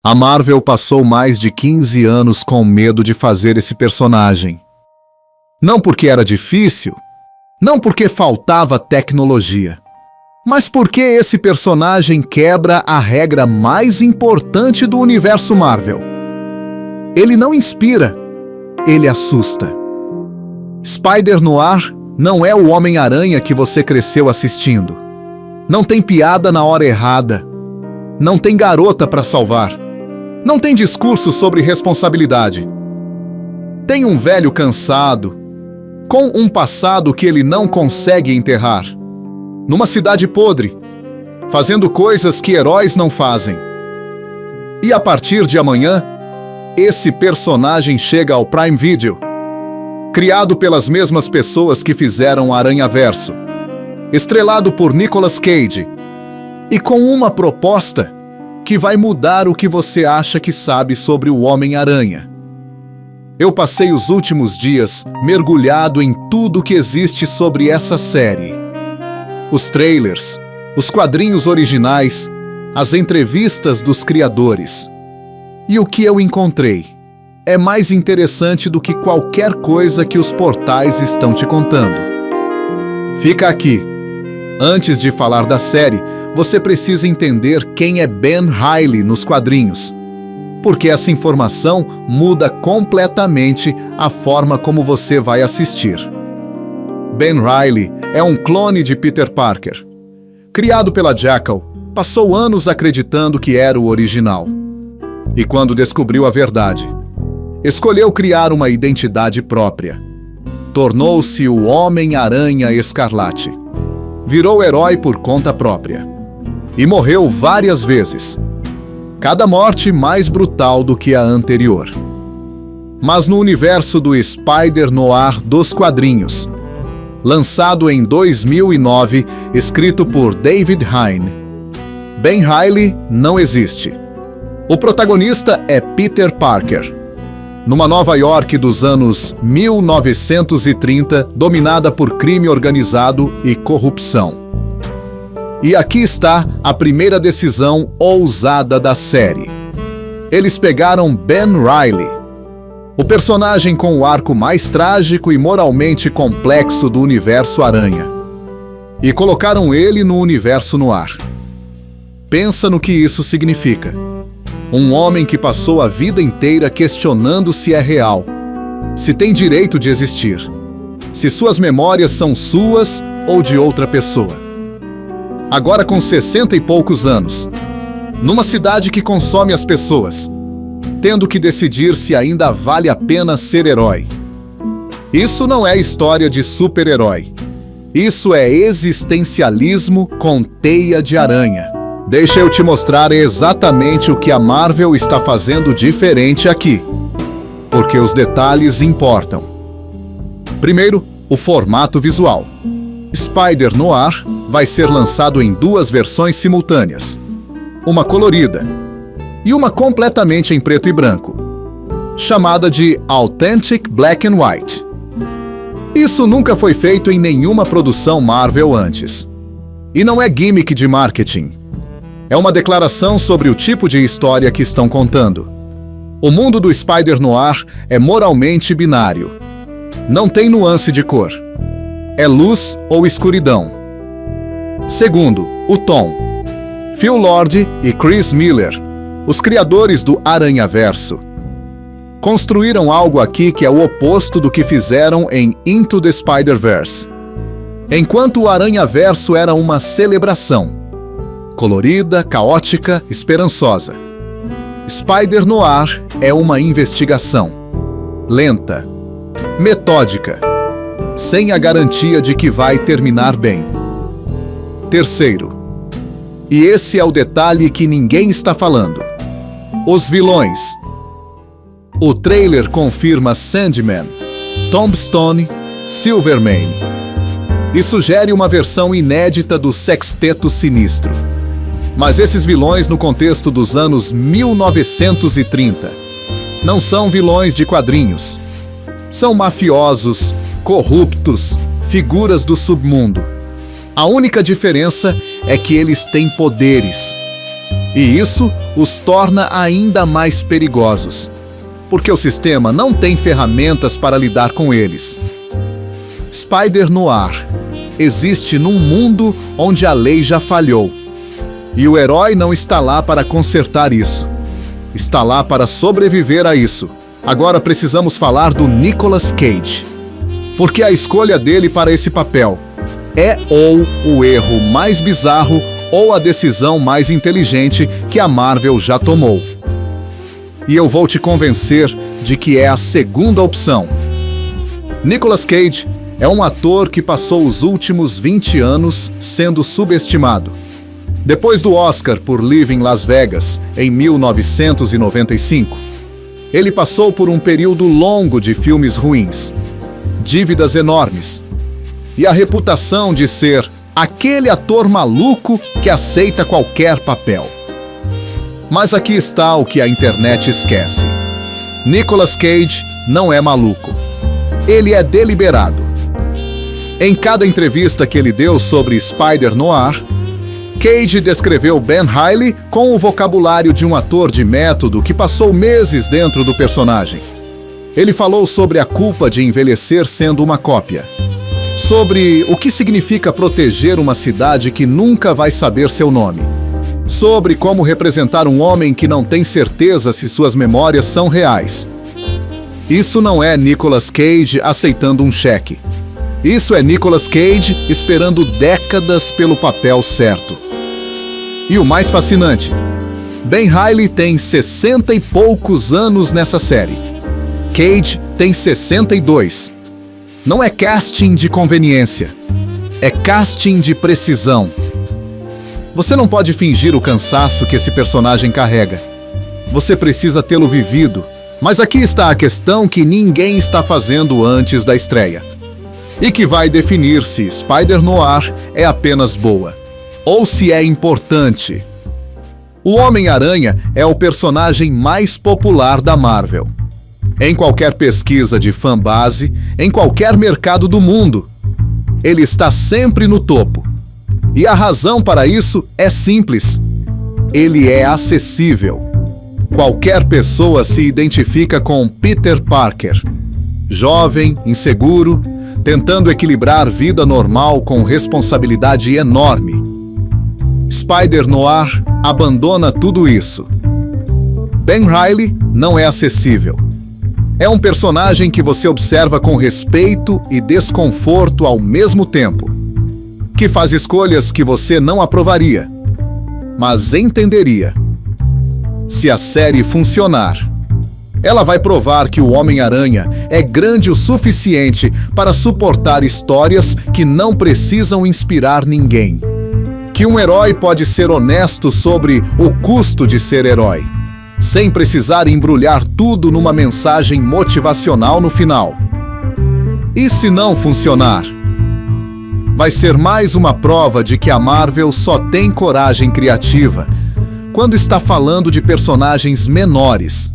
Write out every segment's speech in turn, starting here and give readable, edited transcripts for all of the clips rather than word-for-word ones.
A Marvel passou mais de 15 anos com medo de fazer esse personagem. Não porque era difícil, não porque faltava tecnologia, mas porque esse personagem quebra a regra mais importante do universo Marvel. Ele não inspira, ele assusta. Spider-Noir não é o Homem-Aranha que você cresceu assistindo. Não tem piada na hora errada. Não tem garota para salvar. Não tem discurso sobre responsabilidade. Tem um velho cansado, com um passado que ele não consegue enterrar, numa cidade podre, fazendo coisas que heróis não fazem. E a partir de amanhã, esse personagem chega ao Prime Video, criado pelas mesmas pessoas que fizeram Aranhaverso, estrelado por Nicolas Cage, e com uma proposta que vai mudar o que você acha que sabe sobre o Homem-Aranha. Eu passei os últimos dias mergulhado em tudo que existe sobre essa série. Os trailers, os quadrinhos originais, as entrevistas dos criadores. E o que eu encontrei é mais interessante do que qualquer coisa que os portais estão te contando. Fica aqui. Antes de falar da série, você precisa entender quem é Ben Reilly nos quadrinhos, porque essa informação muda completamente a forma como você vai assistir. Ben Reilly é um clone de Peter Parker. Criado pela Jackal, passou anos acreditando que era o original. E quando descobriu a verdade, escolheu criar uma identidade própria. Tornou-se o Homem-Aranha Escarlate. Virou herói por conta própria. E morreu várias vezes. Cada morte mais brutal do que a anterior. Mas no universo do Spider-Noir dos quadrinhos, lançado em 2009, escrito por David Hine, Ben Reilly não existe. O protagonista é Peter Parker, numa Nova York dos anos 1930, dominada por crime organizado e corrupção. E aqui está a primeira decisão ousada da série. Eles pegaram Ben Reilly, o personagem com o arco mais trágico e moralmente complexo do universo Aranha, e colocaram ele no universo Noir. Pensa no que isso significa. Um homem que passou a vida inteira questionando se é real, se tem direito de existir, se suas memórias são suas ou de outra pessoa. Agora com 60 e poucos anos, numa cidade que consome as pessoas, tendo que decidir se ainda vale a pena ser herói. Isso não é história de super-herói. Isso é existencialismo com teia de aranha. Deixa eu te mostrar exatamente o que a Marvel está fazendo diferente aqui, porque os detalhes importam. Primeiro, o formato visual. Spider-Noir vai ser lançado em duas versões simultâneas, uma colorida e uma completamente em preto e branco, chamada de Authentic Black and White. Isso nunca foi feito em nenhuma produção Marvel antes. E não é gimmick de marketing. É uma declaração sobre o tipo de história que estão contando. O mundo do Spider-Noir é moralmente binário. Não tem nuance de cor. É luz ou escuridão. Segundo, o tom. Phil Lord e Chris Miller, os criadores do Aranhaverso, construíram algo aqui que é o oposto do que fizeram em Into the Spider-Verse. Enquanto o Aranhaverso era uma celebração, colorida, caótica, esperançosa, Spider-Noir é uma investigação, lenta, metódica, sem a garantia de que vai terminar bem. Terceiro, e esse é o detalhe que ninguém está falando, os vilões. O trailer confirma Sandman, Tombstone, Silvermane e sugere uma versão inédita do Sexteto Sinistro. Mas esses vilões no contexto dos anos 1930 não são vilões de quadrinhos. São mafiosos, corruptos, figuras do submundo. A única diferença é que eles têm poderes. E isso os torna ainda mais perigosos, porque o sistema não tem ferramentas para lidar com eles. Spider-Noir existe num mundo onde a lei já falhou. E o herói não está lá para consertar isso. Está lá para sobreviver a isso. Agora precisamos falar do Nicolas Cage. Porque a escolha dele para esse papel é ou o erro mais bizarro ou a decisão mais inteligente que a Marvel já tomou. E eu vou te convencer de que é a segunda opção. Nicolas Cage é um ator que passou os últimos 20 anos sendo subestimado. Depois do Oscar por Living Las Vegas, em 1995, ele passou por um período longo de filmes ruins, dívidas enormes e a reputação de ser aquele ator maluco que aceita qualquer papel. Mas aqui está o que a internet esquece. Nicolas Cage não é maluco. Ele é deliberado. Em cada entrevista que ele deu sobre Spider-Noir, Cage descreveu Ben Reilly com o vocabulário de um ator de método que passou meses dentro do personagem. Ele falou sobre a culpa de envelhecer sendo uma cópia, sobre o que significa proteger uma cidade que nunca vai saber seu nome, sobre como representar um homem que não tem certeza se suas memórias são reais. Isso não é Nicolas Cage aceitando um cheque. Isso é Nicolas Cage esperando décadas pelo papel certo. E o mais fascinante, Ben Reilly tem 60 e poucos anos nessa série. Cage tem 62. Não é casting de conveniência, é casting de precisão. Você não pode fingir o cansaço que esse personagem carrega. Você precisa tê-lo vivido. Mas aqui está a questão que ninguém está fazendo antes da estreia, e que vai definir se Spider-Noir é apenas boa, ou se é importante. O Homem-Aranha é o personagem mais popular da Marvel. Em qualquer pesquisa de fanbase, em qualquer mercado do mundo, ele está sempre no topo. E a razão para isso é simples. Ele é acessível. Qualquer pessoa se identifica com Peter Parker, jovem, inseguro, tentando equilibrar vida normal com responsabilidade enorme. Spider-Noir abandona tudo isso. Ben Reilly não é acessível. É um personagem que você observa com respeito e desconforto ao mesmo tempo, que faz escolhas que você não aprovaria, mas entenderia. Se a série funcionar, ela vai provar que o Homem-Aranha é grande o suficiente para suportar histórias que não precisam inspirar ninguém. Que um herói pode ser honesto sobre o custo de ser herói, sem precisar embrulhar tudo numa mensagem motivacional no final. E se não funcionar? Vai ser mais uma prova de que a Marvel só tem coragem criativa quando está falando de personagens menores,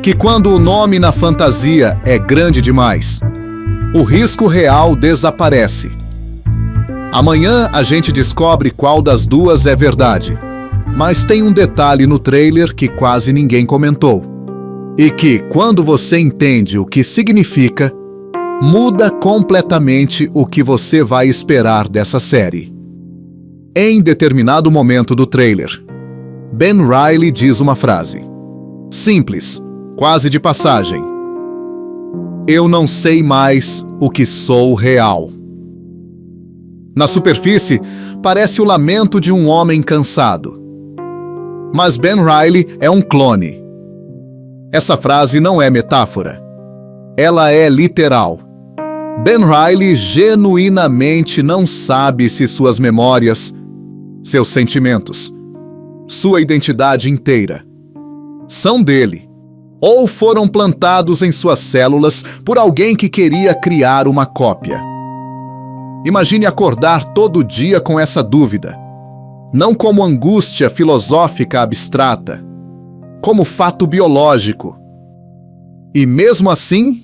que quando o nome na fantasia é grande demais, o risco real desaparece. Amanhã a gente descobre qual das duas é verdade, mas tem um detalhe no trailer que quase ninguém comentou, e que, quando você entende o que significa, muda completamente o que você vai esperar dessa série. Em determinado momento do trailer, Ben Reilly diz uma frase simples, quase de passagem: "Eu não sei mais o que sou real." Na superfície, parece o lamento de um homem cansado. Mas Ben Reilly é um clone. Essa frase não é metáfora. Ela é literal. Ben Reilly genuinamente não sabe se suas memórias, seus sentimentos, sua identidade inteira são dele, ou foram plantados em suas células por alguém que queria criar uma cópia. Imagine acordar todo dia com essa dúvida, não como angústia filosófica abstrata, como fato biológico. E mesmo assim,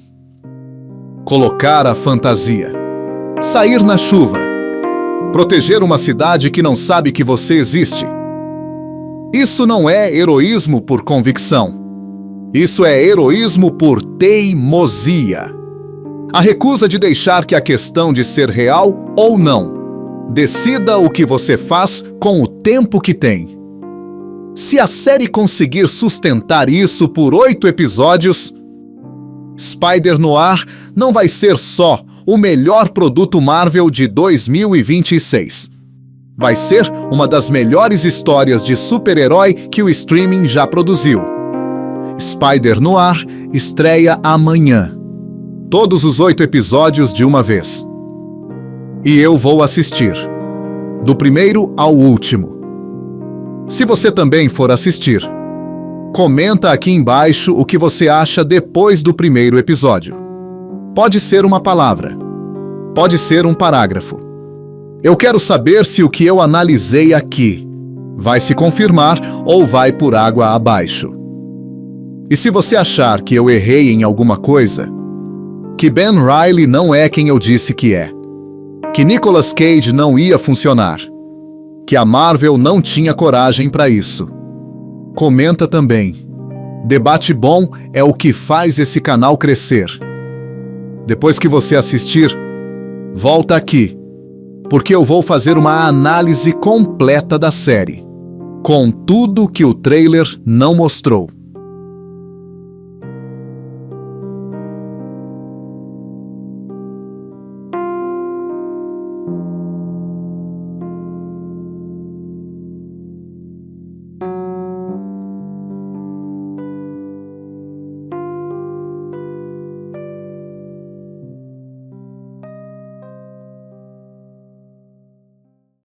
colocar a fantasia, sair na chuva, proteger uma cidade que não sabe que você existe. Isso não é heroísmo por convicção. Isso é heroísmo por teimosia. A recusa de deixar que a questão de ser real ou não decida o que você faz com o tempo que tem. Se a série conseguir sustentar isso por 8 episódios, Spider-Noir não vai ser só o melhor produto Marvel de 2026. Vai ser uma das melhores histórias de super-herói que o streaming já produziu. Spider-Noir estreia amanhã. Todos os 8 episódios de uma vez. E eu vou assistir. Do primeiro ao último. Se você também for assistir, comenta aqui embaixo o que você acha depois do primeiro episódio. Pode ser uma palavra. Pode ser um parágrafo. Eu quero saber se o que eu analisei aqui vai se confirmar ou vai por água abaixo. E se você achar que eu errei em alguma coisa, que Ben Reilly não é quem eu disse que é, que Nicolas Cage não ia funcionar, que a Marvel não tinha coragem para isso, comenta também. Debate bom é o que faz esse canal crescer. Depois que você assistir, volta aqui, porque eu vou fazer uma análise completa da série, com tudo que o trailer não mostrou.